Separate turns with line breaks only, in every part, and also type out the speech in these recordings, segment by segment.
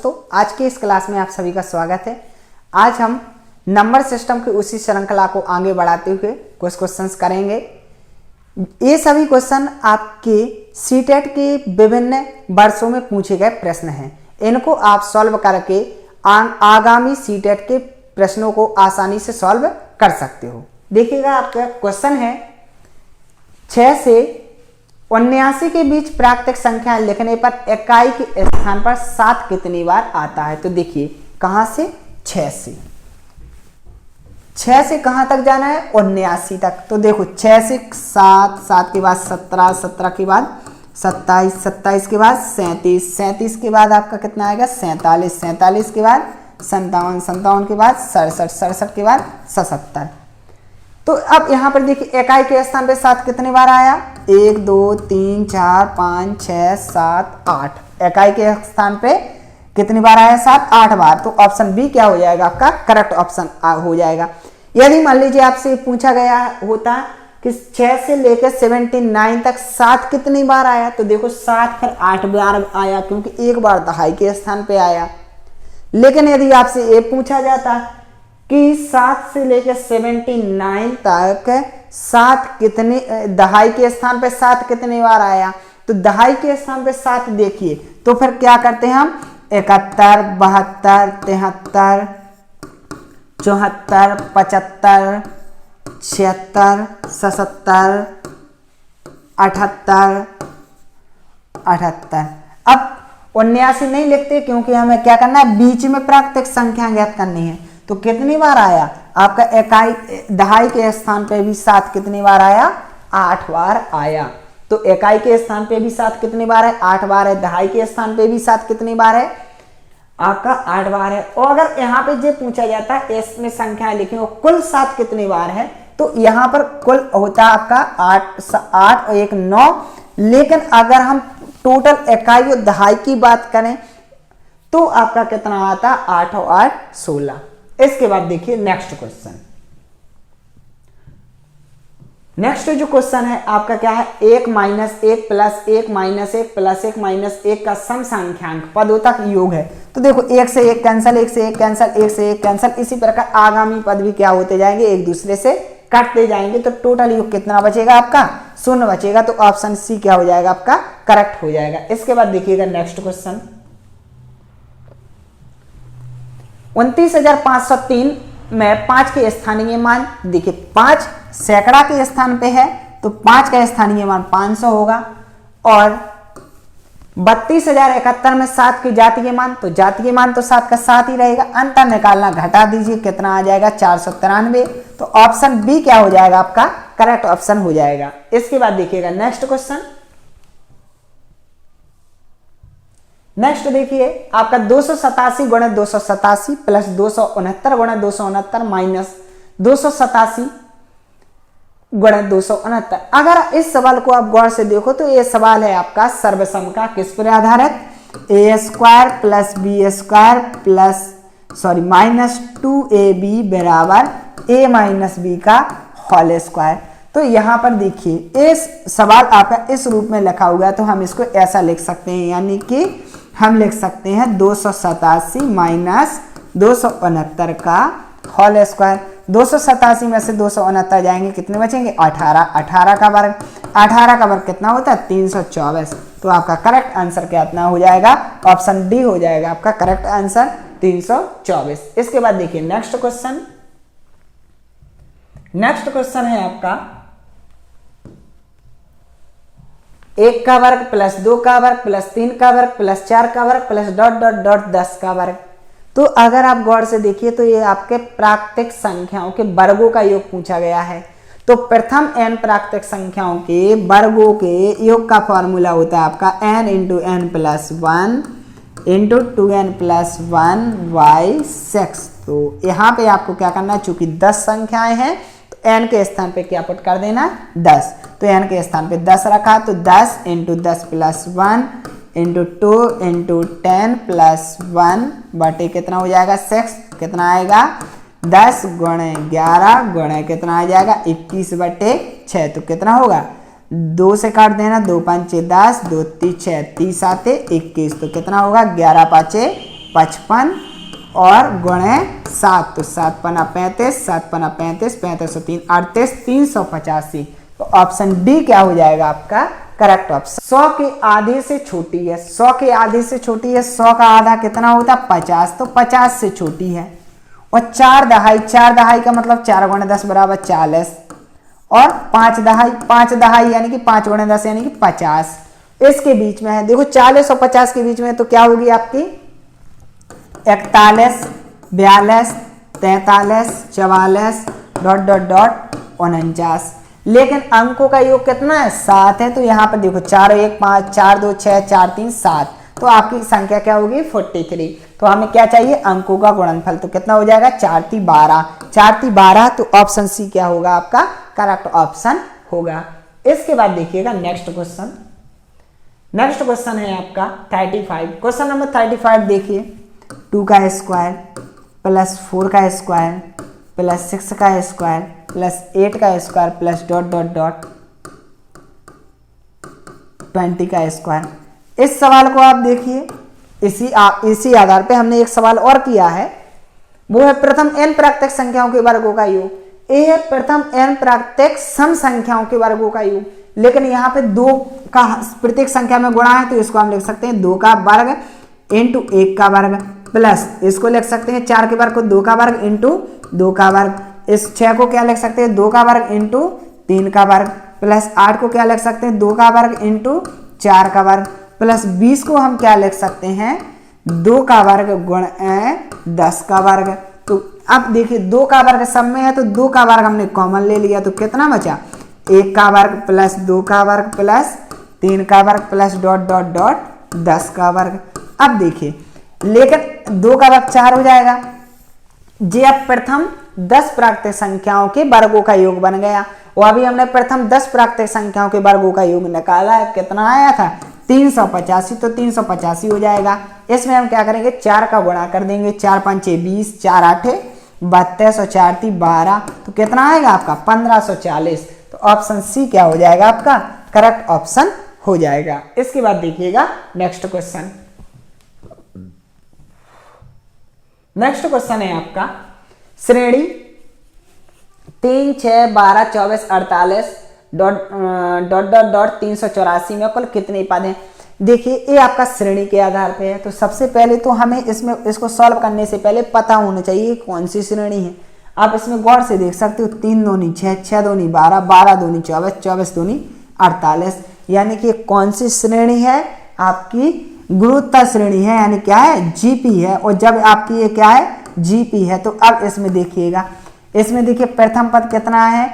दोस्तों, आज की इस क्लास में आप सभी का स्वागत है। आज हम नंबर सिस्टम की उसी श्रृंखला को आगे बढ़ाते हुए कुछ क्वेश्चंस करेंगे। ये सभी क्वेश्चन आपके सीटेट के विभिन्न वर्षों में पूछे गए प्रश्न हैं। इनको आप सॉल्व करके आगामी सीटेट के प्रश्नों को आसानी से सॉल्व कर सकते हो। देखिएगा, आपका क्वेश्चन है 6 से 79 के बीच प्राकृतिक संख्या लिखने पर इकाई के स्थान पर 7 कितनी बार आता है। तो देखिए, कहां से 6 से कहां तक जाना है, 79 तक। तो देखो 6 से 7, 7 के बाद 17, 17 के बाद 27, 27 के बाद 37, 37 के बाद आपका कितना आएगा 47, 47 के बाद 57, 57 के बाद 67, 67 के बाद 77। तो अब यहां पर देखिए, इकाई के स्थान पे 7 कितनी बार आया, 1 2 3 4 5 6 7 8। इकाई के स्थान पे कितनी बार आया, 7 8 बार। तो ऑप्शन बी क्या हो जाएगा, आपका करेक्ट ऑप्शन हो जाएगा। यदि मान लीजिए आपसे पूछा गया होता कि 6 से लेकर 79 तक 7 कितनी बार आया, तो देखो 7 फिर 8 बार आया, क्योंकि एक बार दहाई के स्थान पे आया। लेकिन यदि आपसे ये पूछा जाता कि 7 से लेकर 79 तक 7 कितने दहाई के स्थान पे 7 कितने बार आया, तो दहाई के स्थान पे 7 देखिए, तो फिर क्या करते हैं हम 71 72 73 74 75 76 77 78 78। अब 79 नहीं लिखते, क्योंकि हमें क्या करना है, बीच में प्राकृतिक संख्या ज्ञात करनी है। तो कितनी बार आया आपका इकाई दहाई के स्थान पे भी 7 कितनी बार आया, 8 बार आया। तो इकाई के स्थान पे भी 7 कितनी बार है, 8 बार है। दहाई के स्थान पे भी 7 कितनी बार है, आपका 8 बार है। और अगर यहाँ पे जो पूछा जाता है इसमें संख्या लिखी हो कुल 7 कितनी बार है, तो यहाँ पर कुल होता है आपका 8 और 1 9। लेकिन अगर हम टोटल इकाई और दहाई की बात करें तो आपका कितना आता है, 8 और 8 16। इसके बाद देखिए नेक्स्ट क्वेश्चन। नेक्स्ट जो क्वेश्चन है आपका क्या है, 1 - 1 + 1 - 1 + 1 - 1 का सम संख्यांक पदों योग है। तो देखो 1 से 1 कैंसिल, 1 से 1 कैंसिल, 1 से 1 कैंसिल। इसी प्रकार आगामी पद भी क्या होते जाएंगे, एक दूसरे से काटते जाएंगे। तो टोटल योग कितना बचेगा, आपका 0 बचेगा। तो ऑप्शन सी क्या हो जाएगा, आपका करेक्ट हो जाएगा। इसके बाद देखिएगा नेक्स्ट क्वेश्चन, 29,503 में 5 के स्थानीय मान। देखिए 5 सैकड़ा के स्थान पे है, तो 5 का स्थानीय मान 500 होगा। और 32,071 में 7 के जातीय मान, तो जातीय मान तो 7 का 7 ही रहेगा। अंतर निकालना, घटा दीजिए, कितना आ जाएगा 493। तो ऑप्शन बी क्या हो जाएगा, आपका करेक्ट ऑप्शन हो जाएगा। इसके बाद देखिएगा नेक्स्ट क्वेश्चन। नेक्स्ट देखिए आपका 287 × 287 + 269 × 269 माइनस 287 × 269। अगर इस सवाल को आप गौर से देखो तो ये सवाल है आपका सर्वसम का, किस पर आधारित, a² + b² -2ab = a - b का होल स्क्वायर। तो यहां पर देखिए इस सवाल आपका इस रूप में लिखा हुआ है, तो हम इसको ऐसा लिख सकते हैं, यानी कि हम लिख सकते हैं 287 - 269 का होल स्क्वायर। 287 में से 269 जाएंगे, कितने बचेंगे 18। 18 का वर्ग, 18 का वर्ग कितना होता है 324। तो आपका करेक्ट आंसर कितना हो जाएगा, ऑप्शन डी हो जाएगा आपका करेक्ट आंसर 324। इसके बाद देखिए नेक्स्ट क्वेश्चन। नेक्स्ट क्वेश्चन है आपका 1 का वर्ग + 2 का वर्ग + 3 का वर्ग + 4 का वर्ग + ... 10 का वर्ग। तो अगर आप गौर से देखिए तो ये आपके प्राकृतिक संख्याओं के वर्गों का योग पूछा गया है। तो प्रथम n प्राकृतिक संख्याओं के वर्गों के योग का फॉर्मूला होता है आपका n × n + 1 × 2n + 1 / 6। तो यहाँ पे आपको क्या करना है, चूंकि 10 संख्याएं हैं तो n के स्थान पे क्या पुट कर देना, 10। तो n के स्थान पे 10 रखा, तो 10 × 10 + 1 × 2 × 10 + 1 बटे कितना हो जाएगा 6। कितना आएगा 10 × 11 × कितना आ जाएगा 21/6। तो कितना होगा 2 से काट देना, 2 × 5 = 10, 2 × 3 = 6, 30 आते 21। तो कितना होगा 11 × 5 = 55 और गुणे 7, तो 7 पना 35, 7 पना 35, 35 और 3 38, 385। तो ऑप्शन डी क्या हो जाएगा आपका करेक्ट ऑप्शन। 100 के आधे से छोटी है, 100 के आधे से छोटी है, 100 का आधा कितना होता है 50, तो 50 से छोटी है। और 4 दहाई, 4 दहाई का मतलब 4 गुणे 10 बराबर 40, और 5 दहाई, 5 दहाई यानी कि 5 गुणे 10 यानी कि 50, इसके बीच में है। देखो 40 और 50 के बीच में, तो क्या होगी आपकी 41, 42, 43, 44 डॉट डॉट डॉट 49। लेकिन अंकों का योग कितना है 7 है, तो यहाँ पर देखो 4 1 5, 4 2 6, 4 3 7, तो आपकी संख्या क्या होगी 43। तो हमें क्या चाहिए अंकों का गुणनफल, तो कितना हो जाएगा 4 3 12, 4 3 12, तो ऑप्शन सी क्या होगा आपका करेक्ट ऑप्शन होगा। इसके बाद देखिएगा नेक्स्ट क्वेश्चन। नेक्स्ट क्वेश्चन है आपका 35। क्वेश्चन नंबर 35 देखिए, 2 का स्क्वायर प्लस 4 का स्क्वायर प्लस 6 का स्क्वायर प्लस 8 का square plus dot dot dot 20 का स्क्वायर। इस सवाल को आप देखिए, इसी आधार पे हमने एक सवाल और किया है, वो है प्रथम n प्राकृतिक संख्याओं के वर्गों का योग। ये है प्रथम n प्राकृतिक सम संख्याओं के वर्गों का योग, लेकिन यहाँ पे 2 का प्रत्येक संख्या में गुणा है, तो इसको हम लिख सकते हैं 2 का वर्ग इंटू 1 का वर्ग, प्लस इसको लिख सकते हैं 4 के वर्ग को 2 का वर्ग इंटू 2 का वर्ग, इस 6 को क्या लिख सकते हैं 2 का वर्ग इंटू 3 का वर्ग, प्लस 8 को क्या लिख सकते हैं 2 का वर्ग इंटू 4 का वर्ग, प्लस 20 को हम क्या लिख सकते हैं 2 का वर्ग गुण 10 का वर्ग। तो अब देखिए 2 का वर्ग सब में है, तो 2 का वर्ग हमने कॉमन ले लिया, तो कितना बचा 1 का वर्ग प्लस 2 का वर्ग प्लस 3 का वर्ग प्लस डॉट डॉट डॉट 10 का वर्ग। अब देखिए लेकिन 2 का वर्ग 4 हो जाएगा, जे अब प्रथम 10 प्राकृतिक संख्याओं के वर्गों का योग बन गया। और अभी हमने प्रथम 10 प्राकृतिक संख्याओं के वर्गों का योग निकाला है, कितना आया था 385, तो 385 हो जाएगा। इसमें हम क्या करेंगे 4 का गुणा कर देंगे, 4 5 6 20, 4 8 32 और 4 3 12, तो कितना आएगा आपका 1540। तो ऑप्शन सी क्या हो जाएगा आपका करेक्ट ऑप्शन हो जाएगा। इसके बाद देखिएगा नेक्स्ट क्वेश्चन। नेक्स्ट क्वेश्चन है आपका श्रेणी 3 6 12 24 48 डॉट डॉट डॉट डॉट 384 में कुल कितने पद हैं। देखिए ये आपका श्रेणी के आधार पे है, तो सबसे पहले तो हमें इसको सॉल्व करने से पहले पता होना चाहिए कौन सी श्रेणी है। आप इसमें गौर से देख सकते हो 3 दूनी 6, 6 दूनी 12, 12 दूनी 24, 24 दूनी 48, यानी कि कौन सी श्रेणी है आपकी गुणोत्तर श्रेणी है, यानी क्या है जीपी है। और जब आपकी ये क्या है जीपी है, तो अब इसमें देखिएगा, इसमें देखिए प्रथम पद कितना है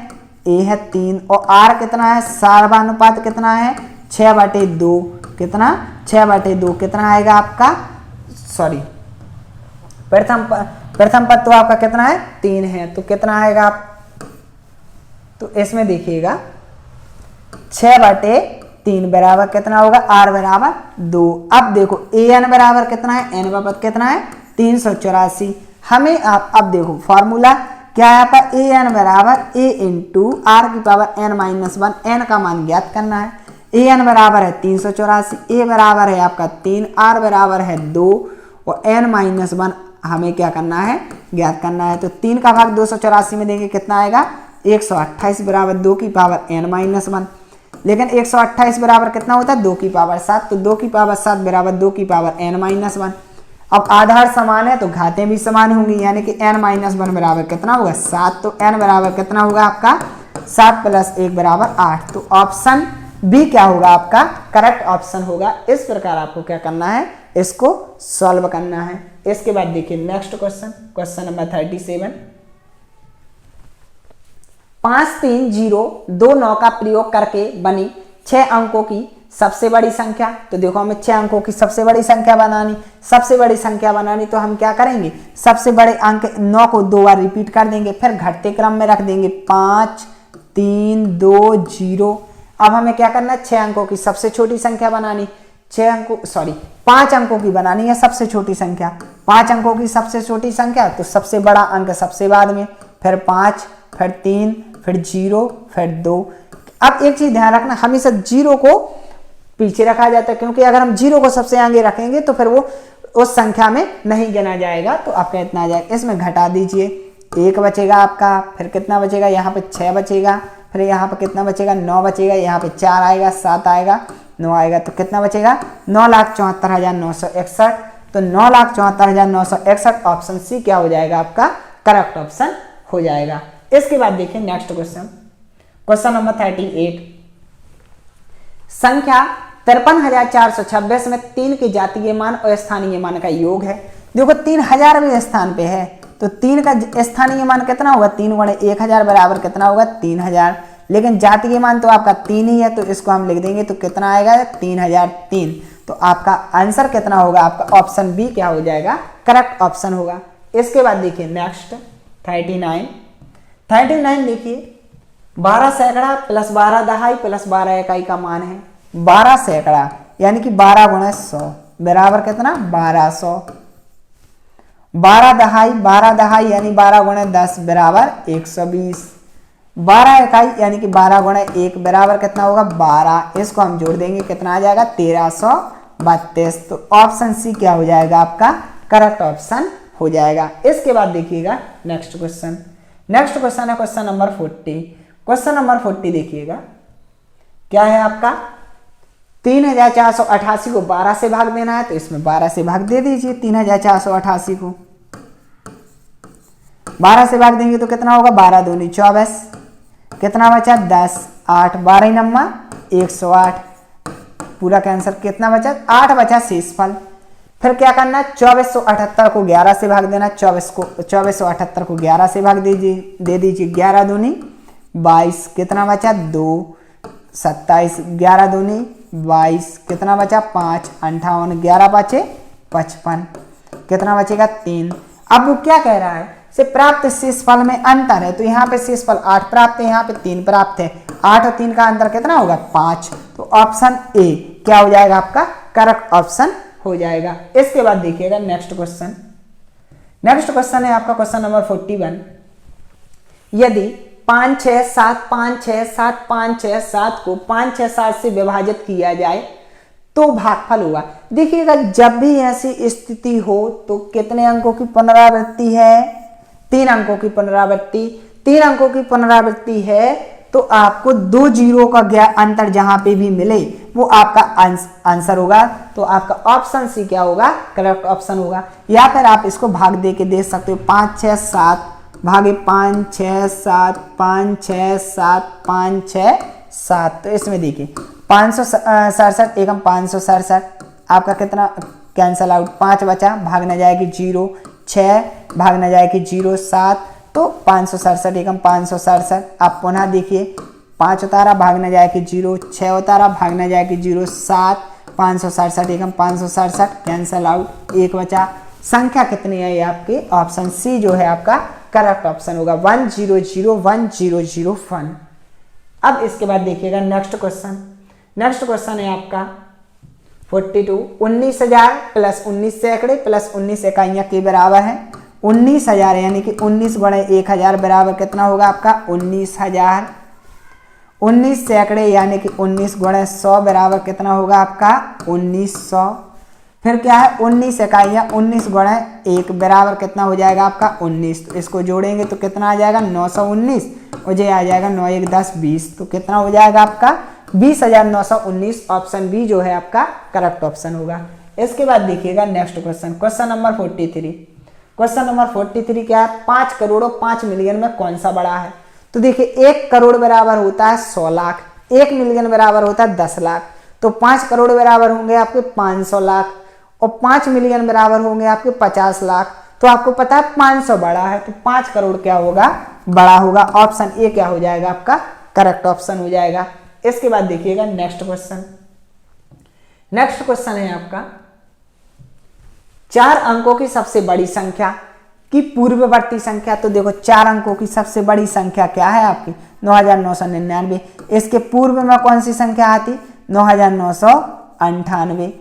ए है 3, और आर कितना है सार्वानुपात कितना है 6/2, कितना 6/2 कितना आएगा आपका सॉरी प्रथम पद तो आपका कितना है 3 है, तो कितना आएगा आप, तो इसमें देखिएगा 6/3 बराबर कितना होगा आर बराबर 2। अब देखो ए एन बराबर कितना है, एन का पद कितना है 384। हमें अब देखो फॉर्मूला क्या है आपका ए एन बराबर ए इंटू आर की पावर एन -1, एन का मान ज्ञात करना है। ए एन बराबर है 384, ए बराबर है आपका 3, आर बराबर है 2 और एन -1 हमें क्या करना है ज्ञात करना है। तो 3 का भाग 284 में देंगे कितना आएगा 128 बराबर 2 की पावर n -1, लेकिन 128 बराबर कितना होता है 2 की पावर 7, तो 2 की पावर 7 बराबर 2 की पावर n -1। अब आधार समान है तो घातें भी समान होंगी, यानी कि n -1 बराबर कितना होगा 7, तो n बराबर कितना होगा आपका 7 + 1 बराबर 8। तो ऑप्शन बी क्या होगा आपका करेक्ट ऑप्शन होगा। इस प्रकार आपको क्या करना है इसको सॉल्व करना है। इसके बाद देखिए नेक्स्ट क्वेश्चन, क्वेश्चन नंबर 37। 5 3 0 2 9 का प्रयोग करके बनी 6 अंकों की सबसे बड़ी संख्या। तो देखो हमें 6 अंकों की सबसे बड़ी संख्या बनानी, सबसे बड़ी संख्या बनानी तो हम क्या करेंगे सबसे बड़े अंक 9 को 2 बार रिपीट कर देंगे, फिर घटते क्रम में रख देंगे 5 3 2 0। अब हमें क्या करना है 6 अंकों की सबसे छोटी संख्या बनानी, 5 अंकों की बनानी है सबसे छोटी संख्या। 5 अंकों की सबसे छोटी संख्या तो सबसे बड़ा अंक सबसे बाद में, फिर 5 फिर 3 फिर 0 फिर 2। अब एक चीज ध्यान रखना, हमेशा 0 को पीछे रखा जाता है, क्योंकि अगर हम 0 को सबसे आगे रखेंगे तो फिर वो उस संख्या में नहीं गिना जाएगा, तो आपका इतना आ जाएगा। इसमें घटा दीजिए, 1 बचेगा आपका, फिर कितना बचेगा, यहाँ पे 6 बचेगा, फिर यहाँ पे कितना बचेगा, 9 बचेगा, यहाँ पे 4 आएगा, 7 आएगा, 9 आएगा, तो कितना बचेगा, 9,74,961। तो 9,74,961 ऑप्शन सी क्या हो जाएगा आपका करेक्ट ऑप्शन हो जाएगा। इसके बाद देखिए नेक्स्ट क्वेश्चन, क्वेश्चन नंबर 38। संख्या 53,426 में 3 के जातीय मान और स्थानीय मान का योग है। देखो 3 हजारवें स्थान पे है, तो 3 का स्थानीय मान कितना होगा, 3 गुणे 1000 बराबर कितना होगा, 3000। लेकिन जातीय मान तो आपका 3 ही है, तो इसको हम लिख देंगे, तो कितना आएगा, 3003। तो आपका आंसर कितना होगा, आपका ऑप्शन बी क्या हो जाएगा करेक्ट ऑप्शन होगा। इसके बाद देखिए नेक्स्ट 39 देखिए, 12 सैकड़ा प्लस 12 दहाई प्लस 12 इकाई का मान है 12 सैकड़ा, यानी कि 12 गुणे 100 बराबर कितना, 1200। 12 दहाई यानी 12 गुणे 10 बराबर 120। 12 इकाई यानी कि 12 गुणे 1 बराबर कितना होगा, 12। इसको हम जोड़ देंगे, कितना आ जाएगा, 1332। तो ऑप्शन सी क्या हो जाएगा आपका करेक्ट ऑप्शन हो जाएगा। इसके बाद देखिएगा नेक्स्ट क्वेश्चन है क्वेश्चन नंबर 40। क्वेश्चन नंबर 40 देखिएगा क्या है आपका, 3488 को 12 से भाग देना है, तो इसमें 12 से भाग दे दीजिए। 3488 को 12 से भाग देंगे तो कितना होगा, 12 दूनी 24, कितना बचा 10, 8 12 नम्मा 108, पूरा कैंसर कितना बचा, 8 बचा शेषफल। फिर क्या करना है, 2478 को 11 से भाग देना, 2478 को 11 से भाग दे दीजिए, 11 दूनी 22, कितना बचा 2, 27, 11 दूनी 22, कितना बचा 5, 58, 11 बचे 55, कितना बचेगा 3। अब वो क्या कह रहा है, से प्राप्त शेषफल में अंतर है, तो यहाँ पे शेषफल 8 प्राप्त है, यहाँ पे 3 प्राप्त है, 8 और 3 का अंतर कितना होगा 5। तो ऑप्शन ए क्या हो जाएगा आपका करेक्ट ऑप्शन हो जाएगा। इसके बाद देखिएगा नेक्स्ट क्वेश्चन है आपका क्वेश्चन नंबर 41। यदि 5 6 7 5 6 7 5 6 7 को 5 6 7 से विभाजित किया जाए तो भागफल होगा। देखिएगा जब भी ऐसी स्थिति हो तो कितने अंकों की पुनरावृत्ति है, 3 अंकों की पुनरावृत्ति। 3 अंकों की पुनरावृत्ति है तो आपको 2 जीरो का अंतर जहां पे भी मिले वो आपका आंसर होगा। तो आपका ऑप्शन सी क्या होगा करेक्ट ऑप्शन होगा। या फिर आप इसको भाग दे के दे सकते हो, 5 6 7 भागे 5 6 7 5 6 7 5 6 7। तो इसमें देखिए 567 एकम 567, आपका कितना कैंसल आउट, 5 बचा, भागना जाएगी 0, 6 भागना जाएगी 0, 7, तो 567 एकम 567। आप पुनः देखिए 5 उतारा भागना जाएगी 0, 6 उतारा भागना जाएगी 0, 7, 567 एकम 567, कैंसल आउट, 1 बचा। संख्या कितनी है ये आपकी ऑप्शन सी जो है आपका करेक्ट ऑप्शन होगा, 1001। अब इसके बाद देखिएगा नेक्स्ट क्वेश्चन है आपका 42। 19,000 प्लस 19 सैकड़े प्लस 19 इकाइयां के बराबर है 19,000, यानी कि 19 गुणे 1000 बराबर कितना होगा आपका 19,000। 19 सैकड़े यानी कि 19 गुणे 100 बराबर कितना होगा आपका 1900। फिर क्या है 19 इकाइयां, 19 गुणे 1 बराबर कितना हो जाएगा आपका 19। तो इसको जोड़ेंगे तो कितना आ जाएगा 919, और ये आ जाएगा 9 1 10 20, तो कितना हो जाएगा आपका 20,919। ऑप्शन बी जो है आपका करेक्ट ऑप्शन होगा। इसके बाद देखिएगा next question number 43। Question number 43 क्या है, 5 करोड़ 5 मिलियन में कौन सा बड़ा है। तो देखिए 1 करोड़ बराबर होता है 100 लाख, 1 मिलियन बराबर होता है 10 लाख, तो 5 करोड़ बराबर होंगे आपके 500 लाख और 5 मिलियन बराबर होंगे आपके 50 लाख। तो आपको पता है 500 बड़ा है, तो 5 करोड़ क्या होगा बड़ा होगा। ऑप्शन ए क्या हो जाएगा आपका करेक्ट ऑप्शन हो जाएगा। इसके बाद देखिएगा नेक्स्ट क्वेश्चन है आपका 4 अंकों की सबसे बड़ी संख्या की पूर्ववर्ती संख्या। तो देखो 4 अंकों की सबसे बड़ी संख्या क्या है आपकी 9,999। इसके पूर्व में कौन सी संख्या आती 9,998।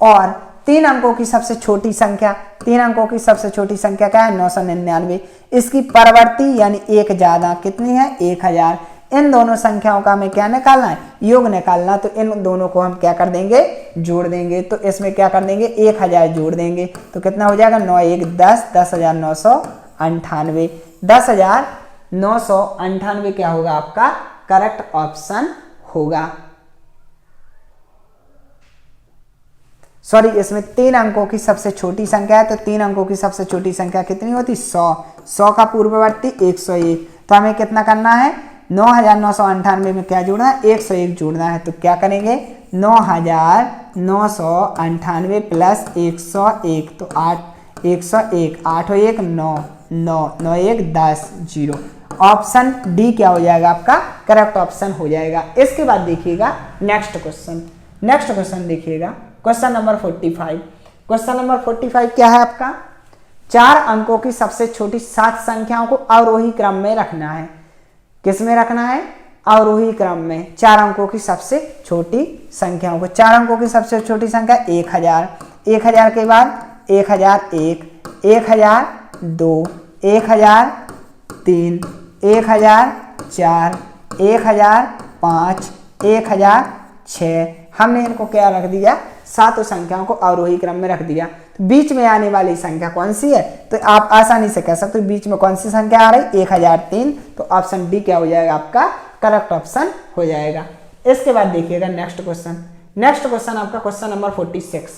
और 3 अंकों की सबसे छोटी संख्या, 3 अंकों की सबसे छोटी संख्या क्या है 999। इसकी परवर्ती यानी एक ज्यादा कितनी है 1000। इन दोनों संख्याओं का हमें क्या निकालना है, योग निकालना। तो इन दोनों को हम क्या कर देंगे, जोड़ देंगे। तो इसमें क्या कर देंगे, 1000 जोड़ देंगे तो कितना हो जाएगा, 9 1 10, 10,998। 10,998 क्या होगा आपका करेक्ट ऑप्शन होगा। सॉरी, इसमें 3 अंकों की सबसे छोटी संख्या है, तो 3 अंकों की सबसे छोटी संख्या कितनी होती, 100। 100 का पूर्ववर्ती 101। तो हमें कितना करना है, 9,998 में क्या जोड़ना है, 101 जोड़ना है। तो क्या करेंगे, 9,998 प्लस 101, तो 101, 8 और 1 9, 9 9 1 10 0। ऑप्शन डी क्या हो जाएगा आपका करेक्ट ऑप्शन हो जाएगा। इसके बाद देखिएगा नेक्स्ट क्वेश्चन। नेक्स्ट क्वेश्चन देखिएगा, क्वेश्चन नंबर 45। क्वेश्चन नंबर 45 क्या है आपका, 4 अंकों की सबसे छोटी 7 संख्याओं को अवरोही क्रम में रखना है। किस में रखना है, अवरोही क्रम में। 4 अंकों की सबसे छोटी संख्याओं को, 4 अंकों की सबसे छोटी संख्या 1000, 1000 के बाद 1001, 1002, 1003, 1004, 1005, 1006। हमने इनको क्या रख दिया, 7 संख्याओं को अवरोही क्रम में रख दिया। तो बीच में आने वाली संख्या कौन सी है, तो आप आसानी से कह सकते हो बीच में कौन सी संख्या आ रही, 1003। तो ऑप्शन डी क्या हो जाएगा आपका करेक्ट ऑप्शन हो जाएगा। इसके बाद देखिएगा नेक्स्ट क्वेश्चन। नेक्स्ट क्वेश्चन आपका क्वेश्चन नंबर 46।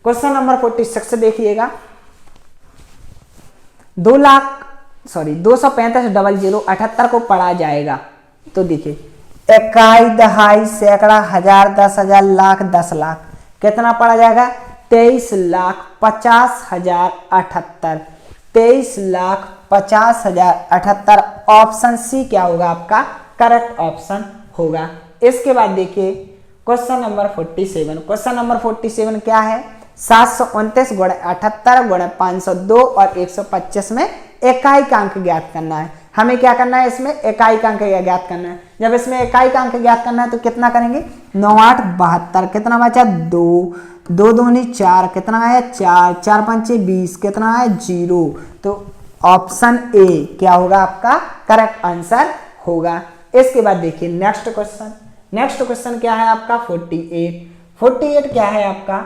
क्वेश्चन नंबर 46 से देखिएगा, 235,000,078 को पढ़ा जाएगा। तो देखिए, इकाई, दहाई, सैकड़ा, हजार, 10,000, लाख, 10 लाख, कितना पढ़ा जाएगा, 23,50,078। 23,50,078 ऑप्शन सी क्या होगा आपका करेक्ट ऑप्शन होगा। इसके बाद देखिए क्वेश्चन नंबर 47। क्वेश्चन नंबर 47 क्या है, 729 गुणे 78 गुणे 502 और 125 में इकाई का अंक ज्ञात करना है। हमें क्या करना है, इसमें इकाई का अंक ज्ञात करना है। जब इसमें इकाई का अंक ज्ञात करना है तो कितना करेंगे, 9 8 72, कितना बचा 2, 2 दूनी 4, कितना आया 4, 4 5 20, कितना आया 0। तो ऑप्शन ए क्या होगा आपका करेक्ट आंसर होगा। इसके बाद देखिए नेक्स्ट क्वेश्चन। नेक्स्ट क्वेश्चन क्या है आपका 48। 48 क्या है आपका,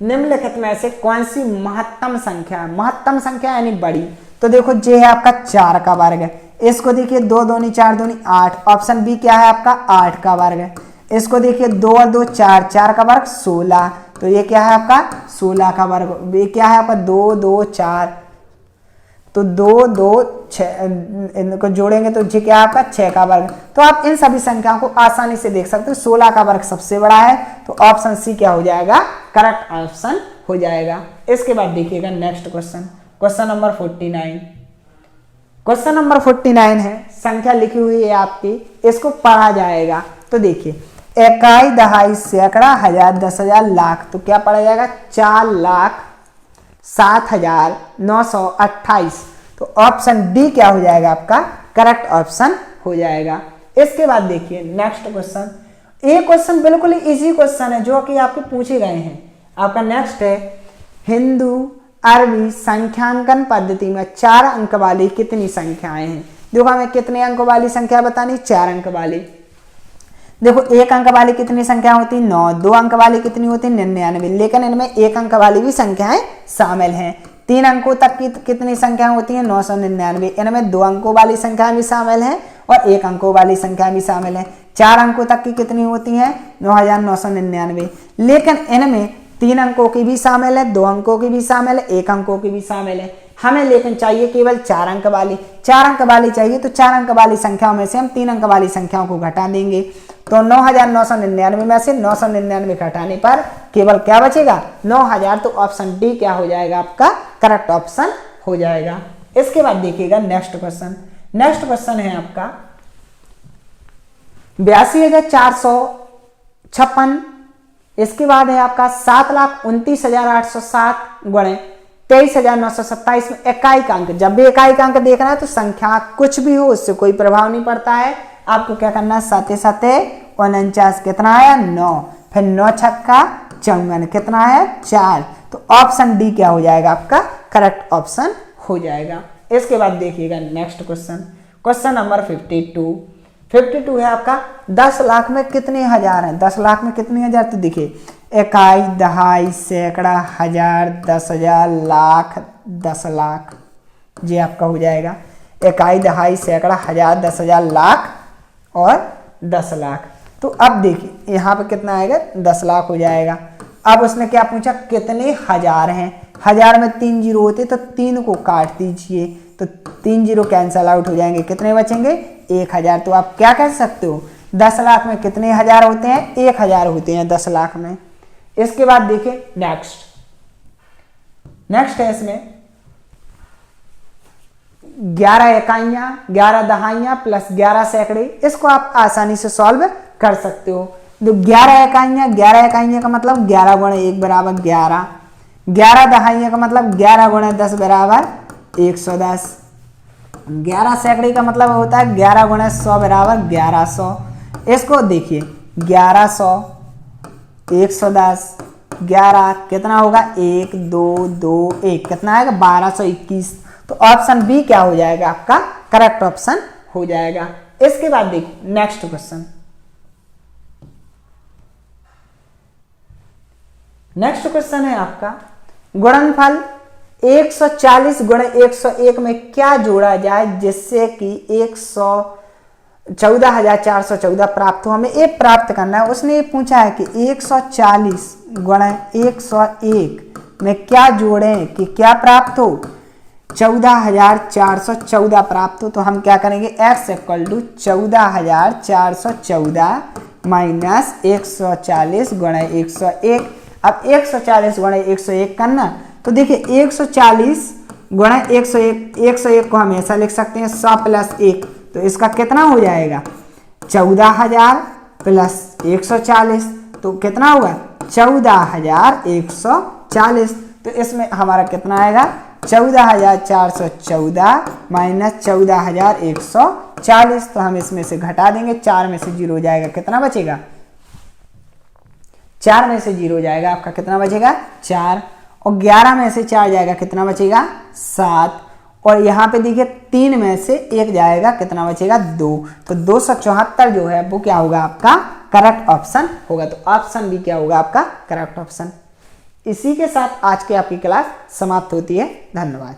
निम्नलिखित में से कौन सी महत्तम संख्या है, महत्तम संख्या यानी बड़ी। तो देखो जे है आपका 4 का वर्ग है। इसको देखिए 2 दूनी 4 दूनी 8, ऑप्शन बी क्या है आपका 8 का वर्ग है। इसको देखिए 2 और 2 4, 4 का वर्ग 16, तो ये क्या है आपका 16 का वर्ग। ये क्या है आपका 2 2 4, तो 2 2 6, इनको जोड़ेंगे तो ये क्या है आपका 6 का वर्ग। तो आप इन सभी संख्याओं को आसानी से देख सकते हो, 16 का वर्ग सबसे बड़ा है, तो ऑप्शन सी क्या हो जाएगा करेक्ट ऑप्शन हो जाएगा। इसके बाद देखिएगा next question, question number 49। Question number 49 है, संख्या लिखी हुई है आपकी, इसको पढ़ा जाएगा। तो देखिए इकाई, दहाई, सैकड़ा, हजार, 10,000, लाख, तो क्या पढ़ा जाएगा 4,07,928। तो ऑप्शन डी क्या हो जाएगा आपका करेक्ट ऑप्शन हो जाएगा। इसके बाद देखिए नेक्स्ट क्वेश्चन। ये क्वेश्चन बिल्कुल इजी क्वेश्चन है जो कि आपके पूछे गए हैं। आपका नेक्स्ट है, हिंदू अरबी संख्यांकन पद्धति में 4 अंक वाली कितनी संख्याएं हैं। देखो हमें कितने अंक वाली संख्या बतानी, 4 अंक वाली। देखो 1 अंक वाली कितनी संख्या होती, 9, 2 अंक वाली कितनी होती 99, लेकिन इनमें 1 अंक वाली भी संख्याएं शामिल हैं। 3 अंकों तक की कितनी संख्याएं होती हैं 999, इनमें 2 अंकों वाली संख्याएं भी शामिल हैं और 1 अंकों वाली संख्या भी शामिल है। 4 अंकों तक की कितनी होती हैं 9,999, लेकिन इनमें 3 अंकों की भी शामिल है, 2 अंकों की भी शामिल है, 1 अंकों की भी शामिल है। हमें लेकिन चाहिए केवल 4 अंक वाली। 4 अंक वाली चाहिए तो 4 अंक वाली संख्याओं में से हम 3 अंक वाली संख्याओं को घटा देंगे। तो 9,999 में से 999 घटाने पर केवल क्या बचेगा 9,000। तो ऑप्शन डी क्या हो जाएगा आपका करेक्ट ऑप्शन हो जाएगा। इसके बाद देखिएगा नेक्स्ट क्वेश्चन। नेक्स्ट क्वेश्चन है आपका 82,456। इसके बाद है आपका 7,29,807 गुणे 23,927 में इकाई का अंक। जब भी इकाई का अंक देखना है तो संख्या कुछ भी हो उससे कोई प्रभाव नहीं पड़ता है। आपको क्या करना है 7 7 49, कितना आया 9, फिर 9 छक्का 54, कितना है 4। तो ऑप्शन डी क्या हो जाएगा आपका करेक्ट ऑप्शन हो जाएगा। इसके बाद देखिएगा नेक्स्ट क्वेश्चन, क्वेश्चन नंबर 52। 52 है आपका 10 लाख में कितने हजार हैं, 10 लाख में कितने हजार, तो देखिए इकाई, दहाई, सैकड़ा, हजार, 10,000, लाख, 10 लाख, ये आपका हो जाएगा इकाई, दहाई, सैकड़ा, हजार, 10,000, लाख और 10 लाख। तो अब देखिए यहाँ पे कितना आएगा, 10 लाख हो जाएगा। अब उसने क्या पूछा, कितने हजार हैं, हजार में 3 जीरो होते तो 3 को काट दीजिए, तो 3 जीरो कैंसल आउट हो जाएंगे, कितने बचेंगे, 1000। तो आप क्या कह सकते हो, 10 लाख में कितने हजार होते हैं, 1000 होते हैं 10 लाख में। इसके बाद देखिए नेक्स्ट है इसमें 11 इकाइयां, 11 दहाइयां प्लस 11 सैकड़े, इसको आप आसानी से सॉल्व कर सकते हो। तो 11 इकाइयां का मतलब 11 गुणे 1 बराबर 11, 11 दहाइयां का मतलब 11 गुणे 10 बराबर 110, 11 सैकड़े का मतलब होता है 11 गुणे 100 बराबर 1100। इसको देखिए 1100, 110, 11 कितना होगा, 1 2 2 1 कितना आएगा, 1221। तो ऑप्शन बी क्या हो जाएगा, आपका करेक्ट ऑप्शन हो जाएगा। इसके बाद देखिए नेक्स्ट क्वेश्चन है आपका गुणनफल 140 गुणे 101 में क्या जोड़ा जाए जिससे कि 114,414 प्राप्त हो। हमें ये प्राप्त करना है। उसने ये पूछा है कि 140 गुणे 101 में क्या जोड़ें कि क्या प्राप्त हो, 14,414 प्राप्त हो। तो हम क्या करेंगे, x इक्वल टू 14,414 माइनस 140 गुणे 101। अब 140 गुणे 101 करना, तो देखिए 140 गुणे 101 को हम ऐसा लिख सकते हैं 100 प्लस 1, तो इसका कितना हो जाएगा, 14,000 प्लस 140, तो कितना हुआ 14,140। तो इसमें हमारा कितना आएगा, 14,414 माइनस 14,140। तो हम इसमें से घटा देंगे, 4 में से 0 हो जाएगा, कितना बचेगा, 4 में से 0 हो जाएगा, आपका कितना बचेगा 4, और 11 में से 4 जाएगा, कितना बचेगा 7, और यहाँ पे देखिए 3 में से 1 जाएगा, कितना बचेगा 2। तो 274 जो है वो क्या होगा, आपका करेक्ट ऑप्शन होगा। तो ऑप्शन बी क्या होगा, आपका करेक्ट ऑप्शन। इसी के साथ आज की आपकी क्लास समाप्त होती है। धन्यवाद।